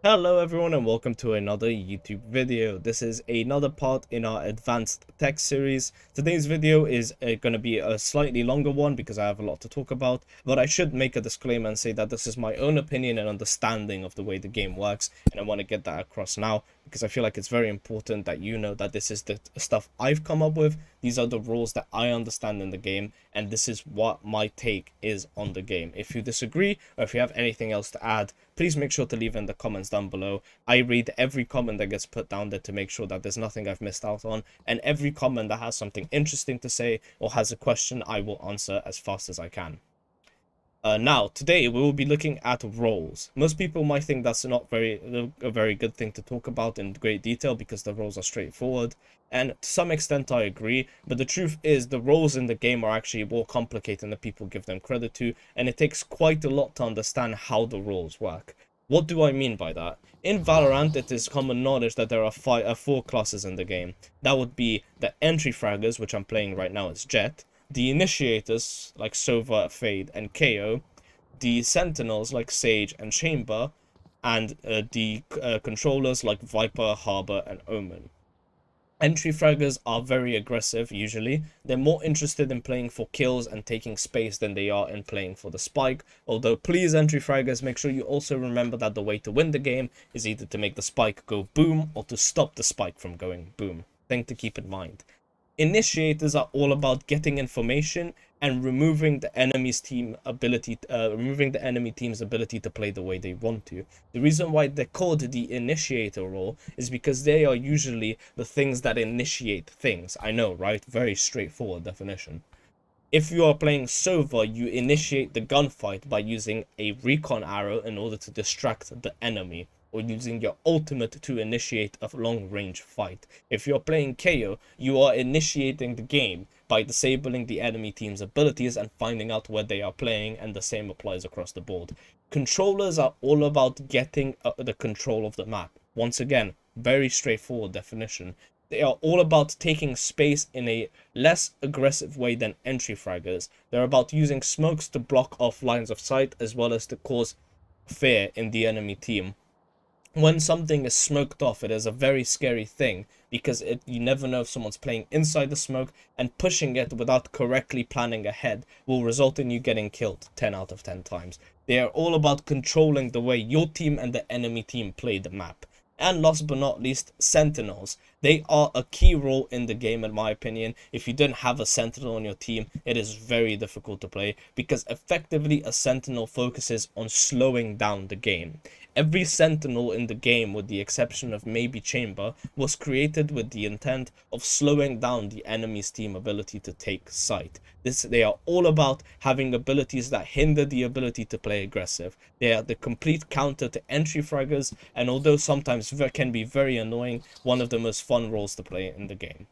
Hello everyone and welcome to another YouTube video. This is another part in our advanced tech series. Today's video is going to be a slightly longer one because I have a lot to talk about, but I should make a disclaimer and say that this is my own opinion and understanding of the way the game works, and I want to get that across now because I feel like it's very important that you know that this is the stuff I've come up with. These are the rules that I understand in the game, and this is what my take is on the game. If you disagree or if you have anything else to add, please make sure to leave in the comments down below. I read every comment that gets put down there to make sure that there's nothing I've missed out on, and every comment that has something interesting to say or has a question, I will answer as fast as I can. Now, today we will be looking at roles. Most people might think that's not a very good thing to talk about in great detail because the roles are straightforward, and to some extent I agree, but the truth is the roles in the game are actually more complicated than people give them credit to, and it takes quite a lot to understand how the roles work. What do I mean by that? In Valorant, it is common knowledge that there are four classes in the game. That would be the entry fraggers, which I'm playing right now as Jett, the initiators like Sova, Fade, and KO, the sentinels like Sage and Chamber, and the controllers like Viper, Harbor, and Omen. Entry fraggers are very aggressive usually. They're more interested in playing for kills and taking space than they are in playing for the spike. Although please, entry fraggers, make sure you also remember that the way to win the game is either to make the spike go boom or to stop the spike from going boom. Thing to keep in mind. Initiators are all about getting information and removing the removing the enemy team's ability to play the way they want to. The reason why they're called the initiator role is because they are usually the things that initiate things. I know, right? Very straightforward definition. If you are playing Sova, you initiate the gunfight by using a recon arrow in order to distract the enemy, or using your ultimate to initiate a long-range fight. If you're playing KO, you are initiating the game by disabling the enemy team's abilities and finding out where they are playing, and the same applies across the board. Controllers are all about getting the control of the map. Once again, very straightforward definition. They are all about taking space in a less aggressive way than entry fraggers. They're about using smokes to block off lines of sight as well as to cause fear in the enemy team. When something is smoked off, it is a very scary thing because you never know if someone's playing inside the smoke, and pushing it without correctly planning ahead will result in you getting killed 10 out of 10 times. They are all about controlling the way your team and the enemy team play the map. And last but not least, sentinels. They are a key role in the game, in my opinion. If you don't have a sentinel on your team, it is very difficult to play because effectively a sentinel focuses on slowing down the game. Every sentinel in the game, with the exception of maybe Chamber, was created with the intent of slowing down the enemy's team ability to take sight. They are all about having abilities that hinder the ability to play aggressive. They are the complete counter to entry fraggers, and although sometimes can be very annoying, one of the most fun roles to play in the game.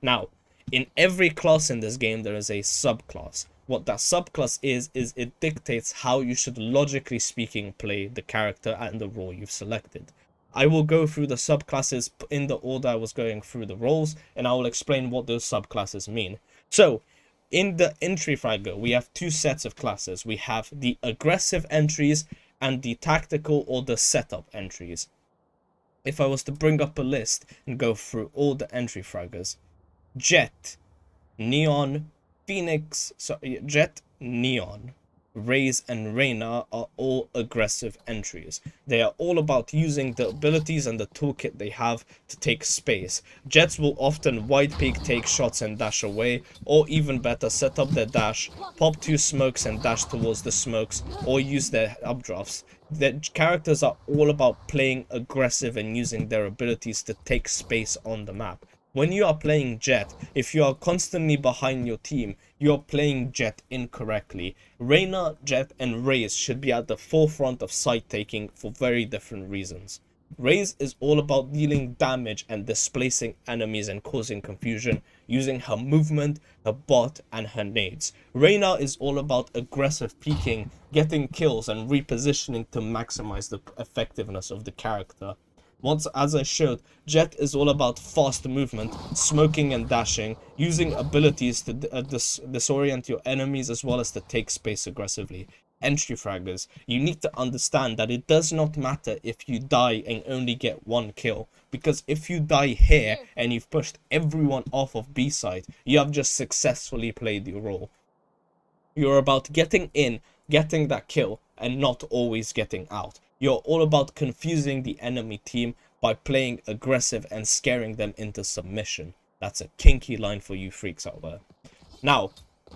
Now, in every class in this game, there is a subclass. What that subclass is it dictates how you should, logically speaking, play the character and the role you've selected. I will go through the subclasses in the order I was going through the roles, and I will explain what those subclasses mean. So, in the entry fragger, we have two sets of classes. We have the aggressive entries and the tactical or the setup entries. If I was to bring up a list and go through all the entry fraggers, Jett, Neon, Jett, Neon, Raze, and Reyna are all aggressive entries. They are all about using the abilities and the toolkit they have to take space. Jets will often wide peek, take shots and dash away, or even better, set up their dash, pop two smokes and dash towards the smokes, or use their updrafts. The characters are all about playing aggressive and using their abilities to take space on the map. When you are playing Jett, if you are constantly behind your team, you are playing Jett incorrectly. Reyna, Jett, and Raze should be at the forefront of site taking for very different reasons. Raze is all about dealing damage and displacing enemies and causing confusion using her movement, her bot, and her nades. Reyna is all about aggressive peeking, getting kills, and repositioning to maximize the effectiveness of the character. Once, as I showed, Jett is all about fast movement, smoking and dashing, using abilities to disorient your enemies as well as to take space aggressively. entry fraggers, you need to understand that it does not matter if you die and only get 1 kill. Because if you die here and you've pushed everyone off of B side, you have just successfully played your role. You're about getting in, getting that kill, and not always getting out. You're all about confusing the enemy team by playing aggressive and scaring them into submission. That's a kinky line for you freaks out there. Now,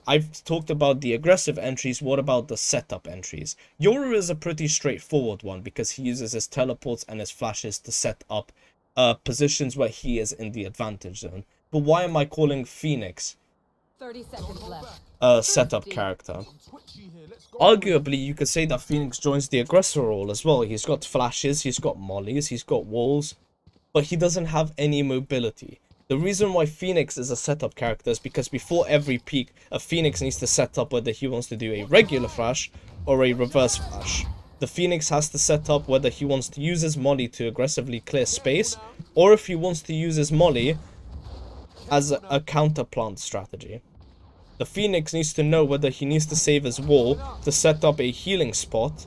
I've talked about the aggressive entries. What about the setup entries? Yoru is a pretty straightforward one because he uses his teleports and his flashes to set up positions where he is in the advantage zone. But why am I calling Phoenix 30 seconds left. a setup character? Arguably, you could say that Phoenix joins the aggressor role as well. He's got flashes, he's got mollies, he's got walls, but he doesn't have any mobility. The reason why Phoenix is a setup character is because before every peak, a Phoenix needs to set up whether he wants to do a regular flash or a reverse flash. The Phoenix has to set up whether he wants to use his molly to aggressively clear space, or if he wants to use his molly as a counter plant strategy. The Phoenix needs to know whether he needs to save his wall to set up a healing spot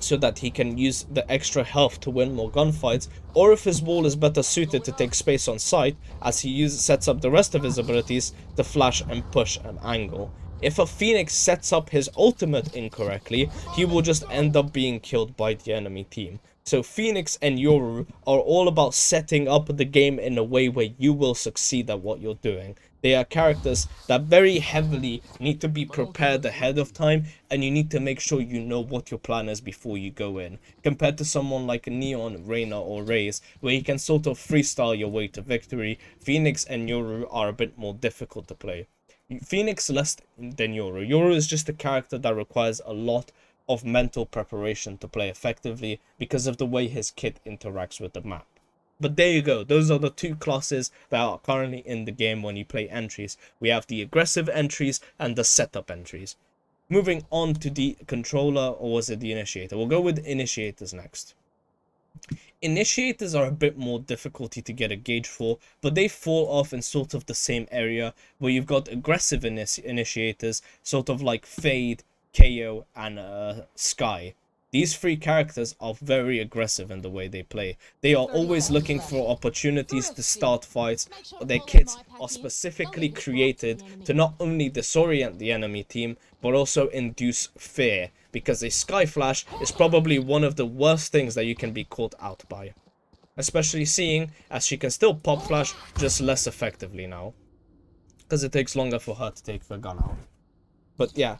so that he can use the extra health to win more gunfights, or if his wall is better suited to take space on site as he sets up the rest of his abilities to flash and push an angle. If a Phoenix sets up his ultimate incorrectly, he will just end up being killed by the enemy team. So Phoenix and Yoru are all about setting up the game in a way where you will succeed at what you're doing. They are characters that very heavily need to be prepared ahead of time, and you need to make sure you know what your plan is before you go in. Compared to someone like Neon, Reyna, or Raze, where you can sort of freestyle your way to victory, Phoenix and Yoru are a bit more difficult to play. Phoenix less than Yoru. Yoru is just a character that requires a lot of mental preparation to play effectively because of the way his kit interacts with the map. But there you go, those are the two classes that are currently in the game when you play entries. We have the aggressive entries and the setup entries. Moving on to the controller, or was it the initiator? We'll go with initiators next. Initiators are a bit more difficulty to get a gauge for, but they fall off in sort of the same area where you've got aggressive initiators, sort of like Fade, KO, and Sky. These three characters are very aggressive in the way they play. They are always looking for opportunities to start fights. Their kits are specifically created to not only disorient the enemy team, but also induce fear, because a Sky Flash is probably one of the worst things that you can be caught out by. Especially seeing as she can still pop flash, just less effectively now, because it takes longer for her to take the gun out. But yeah.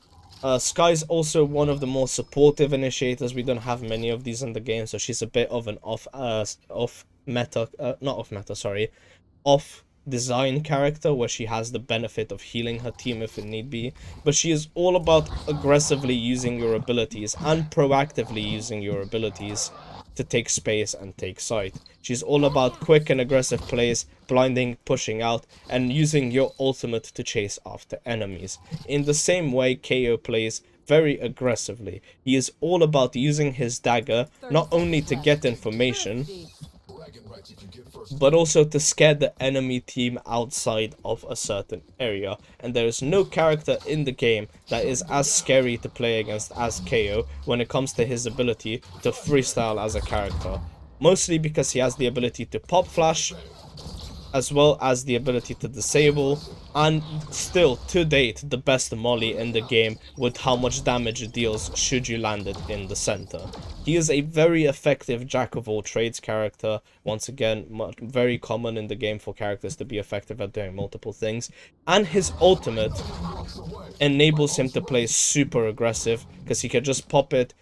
Sky's also one of the more supportive initiators. We don't have many of these in the game, so she's a bit of an off design character where she has the benefit of healing her team if it need be. But she is all about aggressively using your abilities and proactively using your abilities to take space and take site. She's all about quick and aggressive plays, blinding, pushing out, and using your ultimate to chase after enemies. In the same way KO plays very aggressively. He is all about using his dagger not only to get information, but also to scare the enemy team outside of a certain area. And there is no character in the game that is as scary to play against as KO when it comes to his ability to freestyle as a character. Mostly because he has the ability to pop flash, as well as the ability to disable, and still to date the best molly in the game with how much damage it deals should you land it in the center. He is a very effective jack of all trades character. Once again, very common in the game for characters to be effective at doing multiple things, and his ultimate enables him to play super aggressive because he can just pop it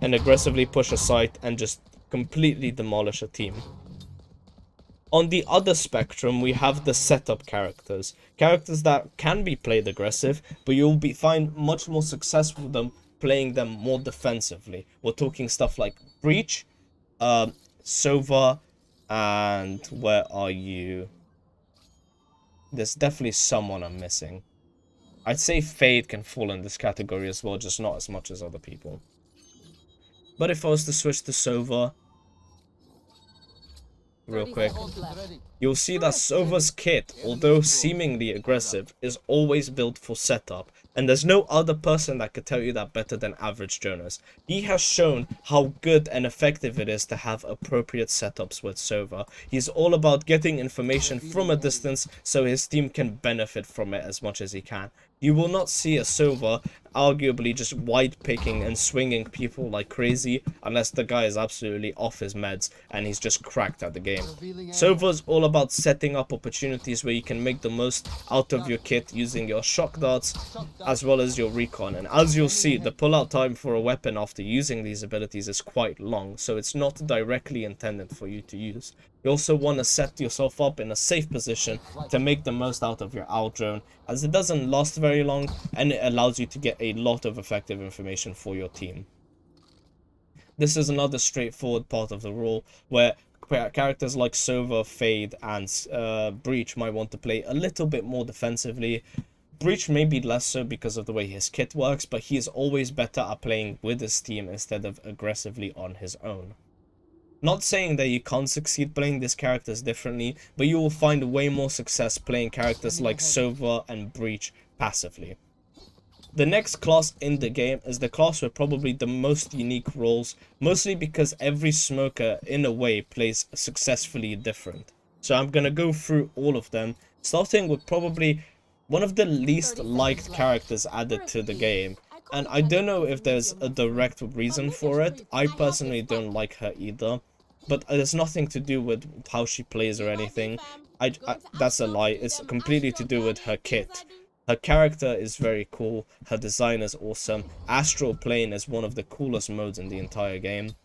and aggressively push a site and just completely demolish a team. On the other spectrum, we have the setup characters. Characters that can be played aggressive, but you'll find much more success with them playing them more defensively. We're talking stuff like Breach, Sova, and where are you? There's definitely someone I'm missing. I'd say Fade can fall in this category as well, just not as much as other people. But if I was to switch to Sova real quick, you'll see that Sova's kit, although seemingly aggressive, is always built for setup. And there's no other person that could tell you that better than Average Jonas. He has shown how good and effective it is to have appropriate setups with Sova. He's all about getting information from a distance so his team can benefit from it as much as he can. You will not see a Sova arguably just wide picking and swinging people like crazy unless the guy is absolutely off his meds and he's just cracked at the game. Sova's all about setting up opportunities where you can make the most out of your kit using your shock darts as well as your recon, and as you'll see, the pullout time for a weapon after using these abilities is quite long, so it's not directly intended for you to use. You also want to set yourself up in a safe position to make the most out of your owl drone, as it doesn't last very long and it allows you to get a lot of effective information for your team. This is another straightforward part of the rule where characters like Sova, Fade, and Breach might want to play a little bit more defensively. Breach may be less so because of the way his kit works, but he is always better at playing with his team instead of aggressively on his own. Not saying that you can't succeed playing these characters differently, but you will find way more success playing characters like Sova and Breach passively. The next class in the game is the class with probably the most unique roles, mostly because every smoker in a way plays successfully different. So I'm gonna go through all of them, starting with probably one of the least liked characters added to the game, and I don't know if there's a direct reason for it. I personally don't like her either, but there's nothing to do with how she plays or anything. That's a lie. It's completely to do with her kit. Her character is very cool, her design is awesome, Astral Plane is one of the coolest modes in the entire game.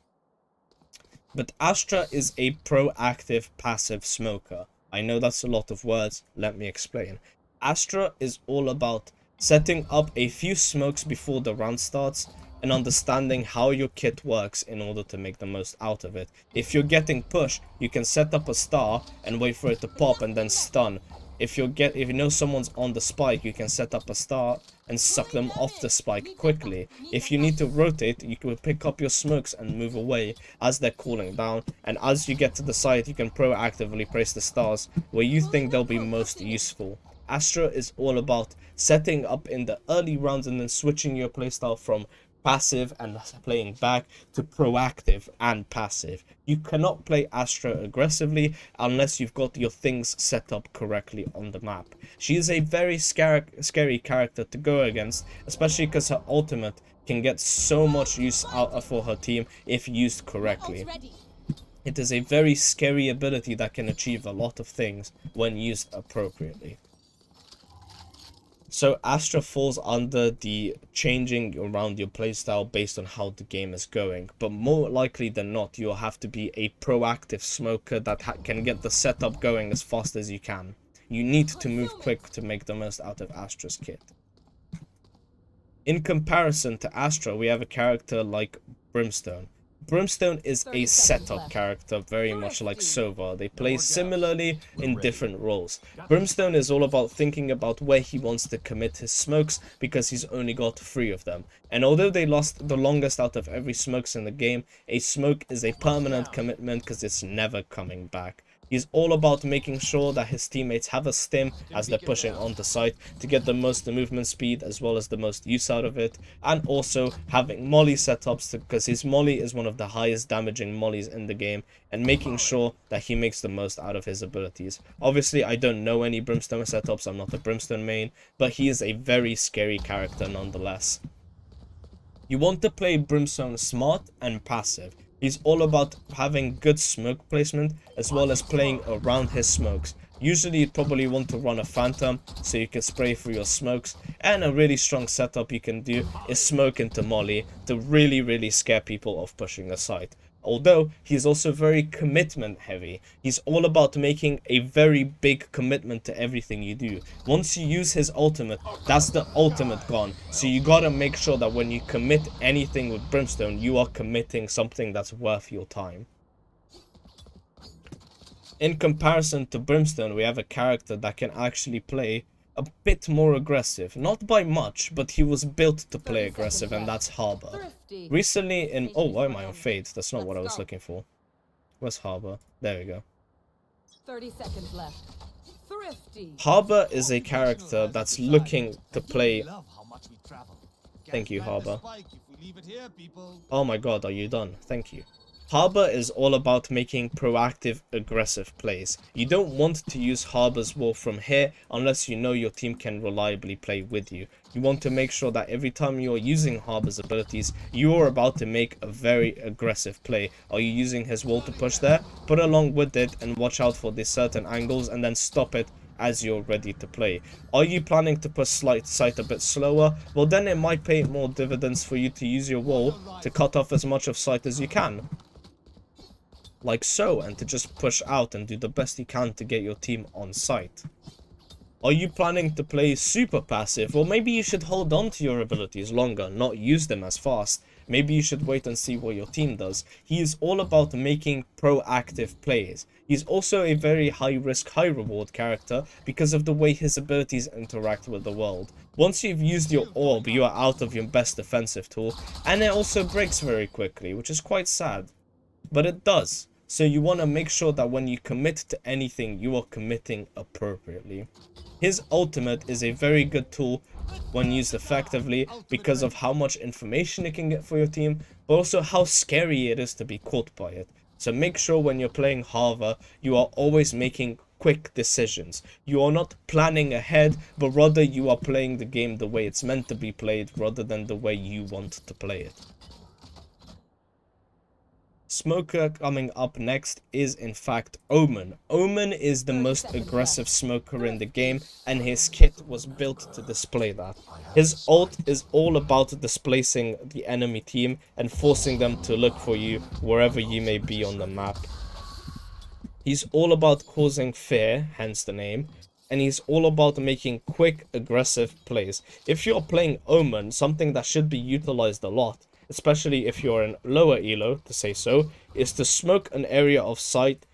But Astra is a proactive passive smoker. I know that's a lot of words, let me explain. Astra is all about setting up a few smokes before the round starts and understanding how your kit works in order to make the most out of it. If you're getting pushed, you can set up a star and wait for it to pop and then stun. If you know someone's on the spike, you can set up a star and suck them off the spike quickly. If you need to rotate, you can pick up your smokes and move away as they're cooling down. And as you get to the site, you can proactively place the stars where you think they'll be most useful. Astra is all about setting up in the early rounds and then switching your playstyle from passive and playing back to proactive and passive. You cannot play Astra aggressively unless you've got your things set up correctly on the map. She is a very scary character to go against, especially because her ultimate can get so much use out for her team if used correctly. It is a very scary ability that can achieve a lot of things when used appropriately. So Astra falls under the changing around your playstyle based on how the game is going, but more likely than not you'll have to be a proactive smoker that can get the setup going as fast as you can. You need to move quick to make the most out of Astra's kit. In comparison to Astra, we have a character like Brimstone. Brimstone is a setup character, very much like Sova. They play similarly in different roles. Brimstone is all about thinking about where he wants to commit his smokes because he's only got 3 of them. And although they lost the longest out of every smokes in the game, a smoke is a permanent commitment because it's never coming back. He's all about making sure that his teammates have a stim as they're pushing onto site to get the most movement speed as well as the most use out of it, and also having molly setups because his molly is one of the highest damaging mollies in the game, and making sure that he makes the most out of his abilities. Obviously, I don't know any Brimstone setups, I'm not a Brimstone main, but he is a very scary character nonetheless. You want to play Brimstone smart and passive. He's all about having good smoke placement as well as playing around his smokes. Usually you'd probably want to run a phantom so you can spray through your smokes, and a really strong setup you can do is smoke into molly to really scare people off pushing a site. Although he's also very commitment heavy. He's all about making a very big commitment to everything you do. Once you use his ultimate, that's the ultimate gone. So you gotta make sure that when you commit anything with Brimstone, you are committing something that's worth your time. In comparison to Brimstone, we have a character that can actually play a bit more aggressive. Not by much, but he was built to play aggressive, and that's Harbor. Recently in... Oh, why am I on Fade? That's not what I was looking for. Where's Harbor? There we go. 30 seconds left. Thrifty. Harbor is a character that's looking to play. Love how much we travel. Thank you, Can't plant the Harbor. spike if we leave it here, people. Oh my god, are you done? Thank you. Harbor is all about making proactive, aggressive plays. You don't want to use Harbor's wall from here unless you know your team can reliably play with you. You want to make sure that every time you're using Harbor's abilities, you're about to make a very aggressive play. Are you using his wall to push there? Put along with it and watch out for these certain angles and then stop it as you're ready to play. Are you planning to push sight a bit slower? Well, then it might pay more dividends for you to use your wall to cut off as much of sight as you can. Like so, and to just push out and do the best you can to get your team on site. Are you planning to play super passive? Well, maybe you should hold on to your abilities longer, not use them as fast. Maybe you should wait and see what your team does. He is all about making proactive plays. He's also a very high risk, high reward character because of the way his abilities interact with the world. Once you've used your orb, you are out of your best defensive tool, and it also breaks very quickly, which is quite sad. But it does. So you want to make sure that when you commit to anything, you are committing appropriately. His ultimate is a very good tool when used effectively because of how much information it can get for your team, but also how scary it is to be caught by it. So make sure when you're playing Harbor, you are always making quick decisions. You are not planning ahead, but rather you are playing the game the way it's meant to be played rather than the way you want to play it. Smoker coming up next is in fact Omen. Omen is the most aggressive smoker in the game, and his kit was built to display that. His ult is all about displacing the enemy team and forcing them to look for you wherever you may be on the map. He's all about causing fear, hence the name, and he's all about making quick, aggressive plays. If you're playing Omen, something that should be utilized a lot, especially if you're in lower elo, to say so, is to smoke an area of sight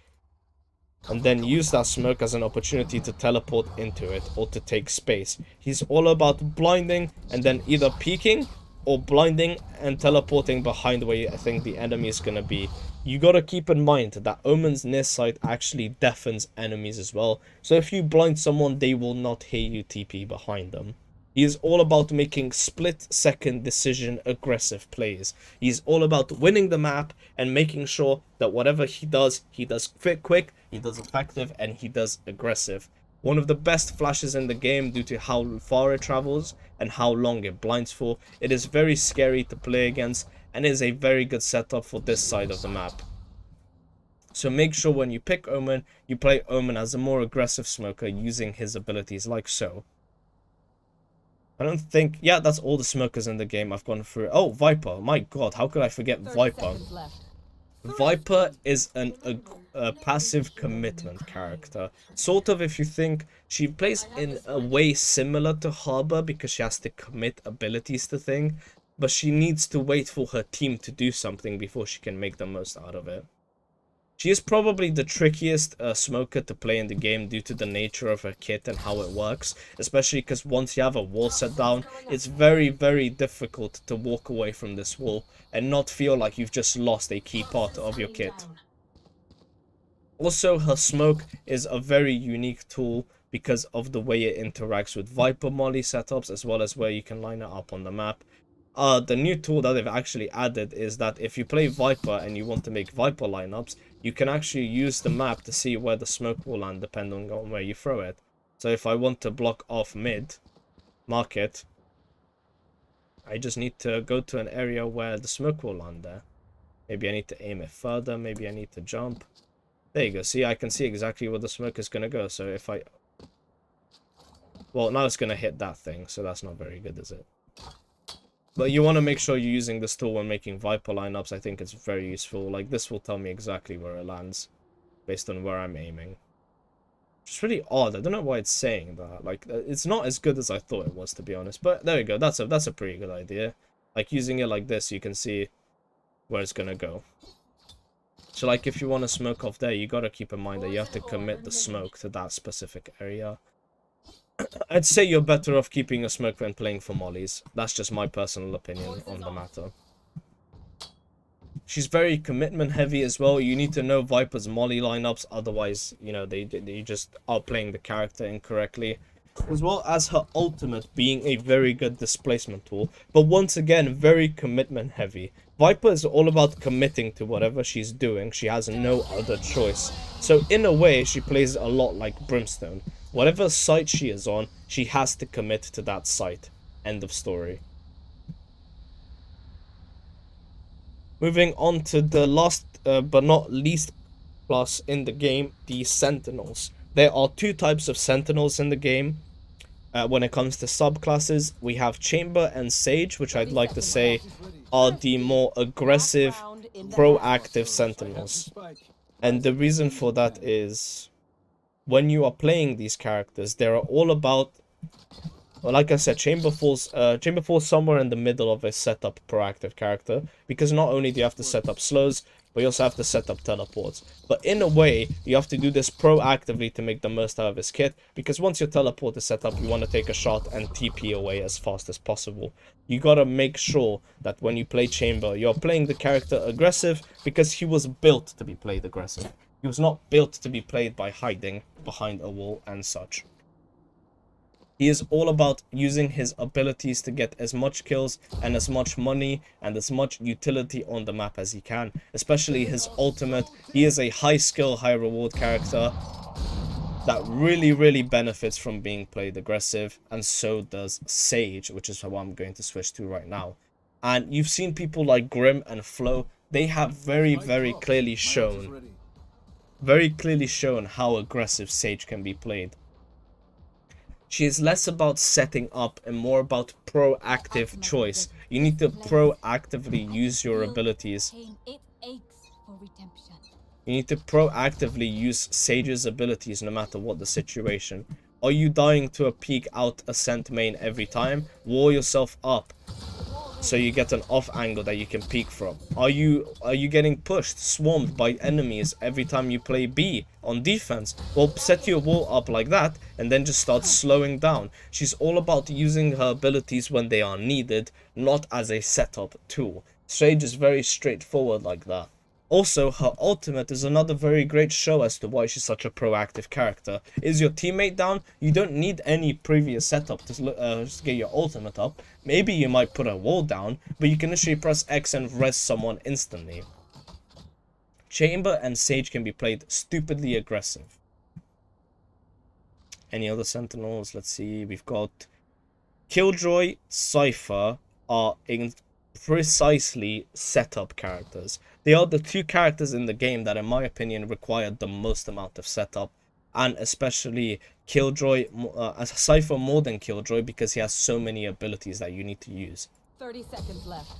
and then use that smoke as an opportunity to teleport into it or to take space. He's all about blinding and then either peeking or blinding and teleporting behind where you think the enemy is going to be. You gotta keep in mind that Omen's near sight actually deafens enemies as well, so if you blind someone, they will not hear you TP behind them. He is all about making split-second decision aggressive plays. He's all about winning the map and making sure that whatever he does fit quick, he does effective, and he does aggressive. One of the best flashes in the game due to how far it travels and how long it blinds for. It is very scary to play against and is a very good setup for this side of the map. So make sure when you pick Omen, you play Omen as a more aggressive smoker using his abilities like so. I don't think... Yeah, that's all the smokers in the game I've gone through. Oh, Viper. My god, how could I forget Viper? Viper is a passive commitment character. Sort of, if you think, she plays in a way similar to Harbor because she has to commit abilities to things, but she needs to wait for her team to do something before she can make the most out of it. She is probably the trickiest smoker to play in the game due to the nature of her kit and how it works, especially because once you have a wall set down, it's very, very difficult to walk away from this wall and not feel like you've just lost a key part of your kit. Also, her smoke is a very unique tool because of the way it interacts with Viper Molly setups as well as where you can line it up on the map. The new tool that they've actually added is that if you play Viper and you want to make Viper lineups, you can actually use the map to see where the smoke will land depending on where you throw it. So if I want to block off mid, market, I just need to go to an area where the smoke will land there. Maybe I need to aim it further, maybe I need to jump. There you go, see, I can see exactly where the smoke is going to go, so if I... Well, now it's going to hit that thing, so that's not very good, is it? But you want to make sure you're using this tool when making Viper lineups. I think it's very useful. Like, this will tell me exactly where it lands based on where I'm aiming. It's really odd. I don't know why it's saying that. Like, it's not as good as I thought it was, to be honest. But there you go. That's a pretty good idea. Like, using it like this, you can see where it's going to go. So, like, if you want to smoke off there, you got to keep in mind that you have to commit the smoke to that specific area. I'd say you're better off keeping a smoke when playing for mollies. That's just my personal opinion on the matter. She's very commitment heavy as well. You need to know Viper's molly lineups, otherwise, you know, they just are playing the character incorrectly. As well as her ultimate being a very good displacement tool, but once again, very commitment heavy. Viper is all about committing to whatever she's doing. She has no other choice. So in a way, she plays a lot like Brimstone. Whatever site she is on, she has to commit to that site. End of story. Moving on to the last but not least class in the game, the Sentinels. There are two types of Sentinels in the game. When it comes to subclasses, we have Chamber and Sage, which I'd like to say are the more aggressive, proactive Sentinels. And the reason for that is when you are playing these characters, they are all about, well, like I said, Chamber falls somewhere in the middle of a setup proactive character, because not only do you have to set up slows, but you also have to set up teleports. But in a way, you have to do this proactively to make the most out of his kit, because once your teleport is set up, you want to take a shot and TP away as fast as possible. You gotta make sure that when you play Chamber, you're playing the character aggressive, because he was built to be played aggressive. He was not built to be played by hiding behind a wall and such. He is all about using his abilities to get as much kills and as much money and as much utility on the map as he can. Especially his ultimate. He is a high skill, high reward character that really benefits from being played aggressive. And so does Sage, which is what I'm going to switch to right now. And you've seen people like Grim and Flo. They have very clearly shown how aggressive Sage can be played. She is less about setting up and more about proactive choice. You need to proactively use your abilities. You need to proactively use Sage's abilities no matter what the situation. Are you dying to a peek out ascent main every time? Wall yourself up so you get an off angle that you can peek from. Are you getting pushed, swarmed by enemies every time you play B on defense? Well, set your wall up like that and then just start slowing down. She's all about using her abilities when they are needed, not as a setup tool. Sage is very straightforward like that. Also, her ultimate is another very great show as to why she's such a proactive character. Is your teammate down? You don't need any previous setup to get your ultimate up. Maybe you might put a wall down, but you can literally press X and res someone instantly. Chamber and Sage can be played stupidly aggressive. Any other Sentinels? Let's see. We've got Killjoy, Cypher are in precisely setup characters. They are the two characters in the game that, in my opinion, require the most amount of setup, and especially Killjoy, Cypher more than Killjoy, because he has so many abilities that you need to use. 30 seconds left.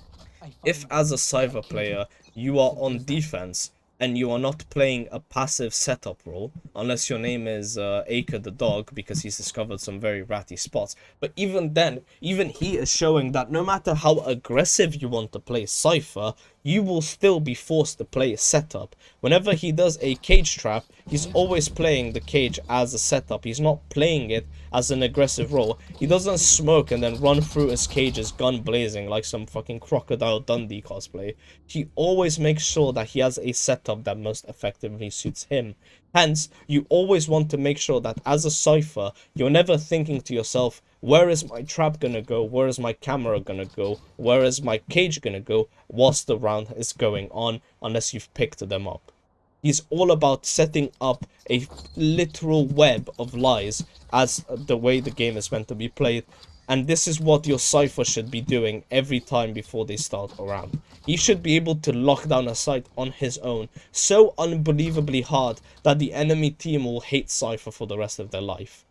If as a Cypher player you are on defense and you are not playing a passive setup role, unless your name is Acre the dog, because he's discovered some very ratty spots. But even then, even he is showing that no matter how aggressive you want to play Cypher, you will still be forced to play a setup. Whenever he does a cage trap, he's always playing the cage as a setup. He's not playing it as an aggressive role. He doesn't smoke and then run through his cages gun blazing like some fucking Crocodile Dundee cosplay. He always makes sure that he has a setup that most effectively suits him. Hence, you always want to make sure that as a Cypher, you're never thinking to yourself, where is my trap gonna go? Where is my camera gonna go? Where is my cage gonna go? Whilst the round is going on, unless you've picked them up. He's all about setting up a literal web of lies as the way the game is meant to be played. And this is what your Cypher should be doing every time before they start a round. He should be able to lock down a site on his own so unbelievably hard that the enemy team will hate Cypher for the rest of their life.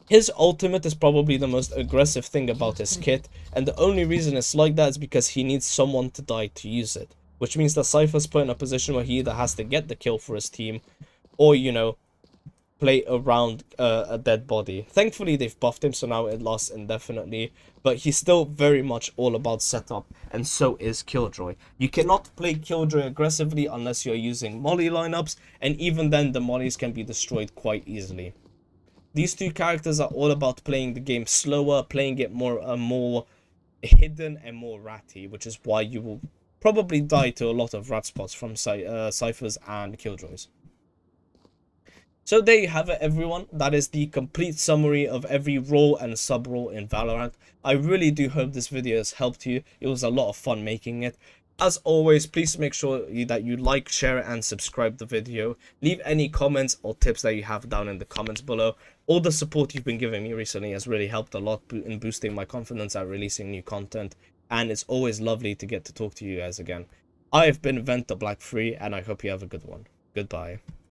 His ultimate is probably the most aggressive thing about his kit, and the only reason it's like that is because he needs someone to die to use it. Which means that Cypher's put in a position where he either has to get the kill for his team, or, you know, play around a dead body. Thankfully, they've buffed him, so now it lasts indefinitely. But he's still very much all about setup, and so is Killjoy. You cannot play Killjoy aggressively unless you're using molly lineups, and even then, the mollies can be destroyed quite easily. These two characters are all about playing the game slower, playing it more hidden and more ratty, which is why you will probably die to a lot of rat spots from ciphers and killjoys. So there you have it, everyone. That is the complete summary of every role and sub role in Valorant. I really do hope this video has helped you. It was a lot of fun making it. As always, please make sure that you like, share, and subscribe the video. Leave any comments or tips that you have down in the comments below. All the support you've been giving me recently has really helped a lot in boosting my confidence at releasing new content. And it's always lovely to get to talk to you guys again. I have been Vent the Black Free, and I hope you have a good one. Goodbye.